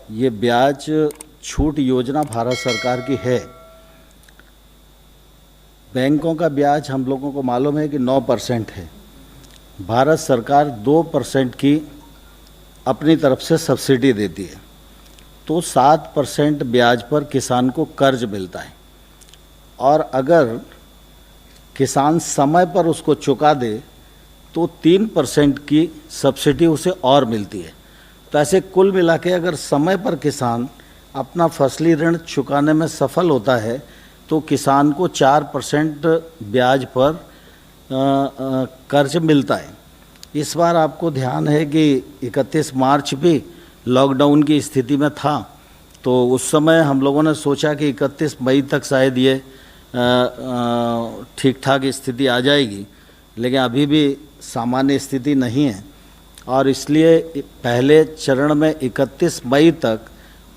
ये ब्याज छूट योजना भारत सरकार की है। बैंकों का ब्याज हम लोगों को मालूम है कि 9% है। भारत सरकार 2% की अपनी तरफ से सब्सिडी देती है, तो 7% ब्याज पर किसान को कर्ज मिलता है। और अगर किसान समय पर उसको चुका दे तो 3% की सब्सिडी उसे और मिलती है। तो ऐसे कुल मिला के अगर समय पर किसान अपना फसली ऋण चुकाने में सफल होता है तो किसान को 4% ब्याज पर कर्ज मिलता है। इस बार आपको ध्यान है कि 31 मार्च भी लॉकडाउन की स्थिति में था, तो उस समय हम लोगों ने सोचा कि 31 मई तक शायद ये ठीक ठाक स्थिति आ जाएगी, लेकिन अभी भी सामान्य स्थिति नहीं है। और इसलिए पहले चरण में 31 मई तक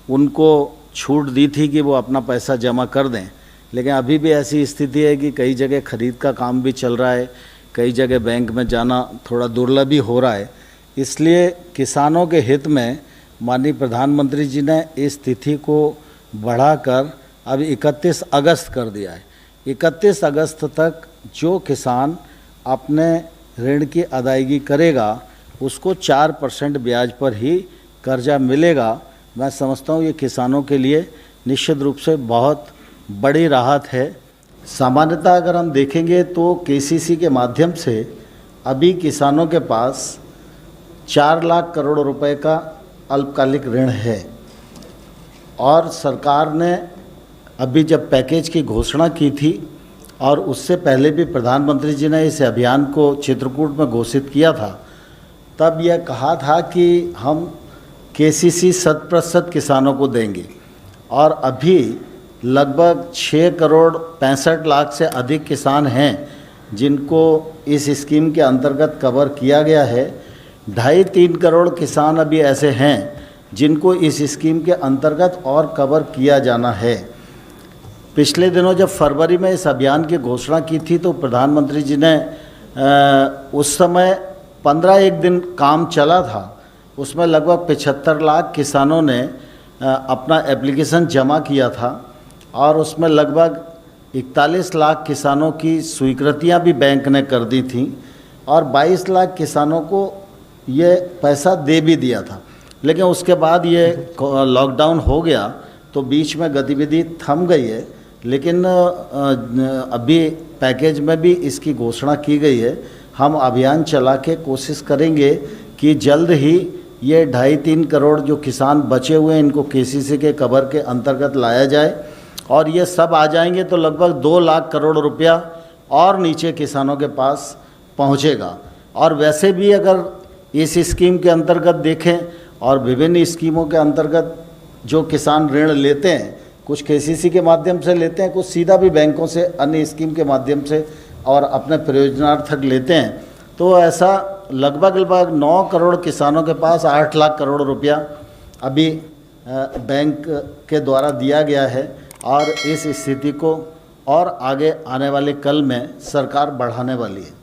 उनको छूट दी थी कि वो अपना पैसा जमा कर दें, लेकिन अभी भी ऐसी स्थिति है कि कई जगह खरीद का काम भी चल रहा है, कई जगह बैंक में जाना थोड़ा दुर्लभ ही हो रहा है। इसलिए किसानों के हित में माननीय प्रधानमंत्री जी ने इस तिथि को बढ़ाकर अब 31 अगस्त कर दिया है। 31 अगस्त तक जो किसान अपने ऋण की अदायगी करेगा उसको 4% ब्याज पर ही कर्जा मिलेगा। मैं समझता हूँ ये किसानों के लिए निश्चित रूप से बहुत बड़ी राहत है। सामान्यतः अगर हम देखेंगे तो केसीसी के माध्यम से अभी किसानों के पास 4 लाख करोड़ रुपए का अल्पकालिक ऋण है। और सरकार ने अभी जब पैकेज की घोषणा की थी और उससे पहले भी प्रधानमंत्री जी ने इस अभियान को चित्रकूट में घोषित किया था, तब यह कहा था कि हम केसीसी 100% किसानों को देंगे। और अभी लगभग 6 करोड़ 65 लाख से अधिक किसान हैं जिनको इस स्कीम के अंतर्गत कवर किया गया है। 2.5-3 करोड़ किसान अभी ऐसे हैं जिनको इस स्कीम के अंतर्गत और कवर किया जाना है। पिछले दिनों जब फरवरी में इस अभियान की घोषणा की थी तो प्रधानमंत्री जी ने उस समय 15 दिन काम चला था, उसमें लगभग 75 लाख किसानों ने अपना एप्लीकेशन जमा किया था और उसमें लगभग 41 लाख किसानों की स्वीकृतियां भी बैंक ने कर दी थी और 22 लाख किसानों को ये पैसा दे भी दिया था। लेकिन उसके बाद ये लॉकडाउन हो गया तो बीच में गतिविधि थम गई है। लेकिन अभी पैकेज में भी इसकी घोषणा की गई है। हम अभियान चला के कोशिश करेंगे कि जल्द ही ये 2.5-3 करोड़ जो किसान बचे हुए हैं इनको केसीसी के कवर के अंतर्गत लाया जाए और ये सब आ जाएंगे तो लगभग 2 लाख करोड़ रुपया और नीचे किसानों के पास पहुंचेगा। और वैसे भी अगर इस स्कीम के अंतर्गत देखें और विभिन्न स्कीमों के अंतर्गत जो किसान ऋण लेते हैं, कुछ केसीसी के माध्यम से लेते हैं, कुछ सीधा भी बैंकों से अन्य स्कीम के माध्यम से और अपने प्रयोजनार्थक लेते हैं, तो ऐसा लगभग 9 करोड़ किसानों के पास 8 लाख करोड़ रुपया अभी बैंक के द्वारा दिया गया है। और इस स्थिति को और आगे आने वाले कल में सरकार बढ़ाने वाली है।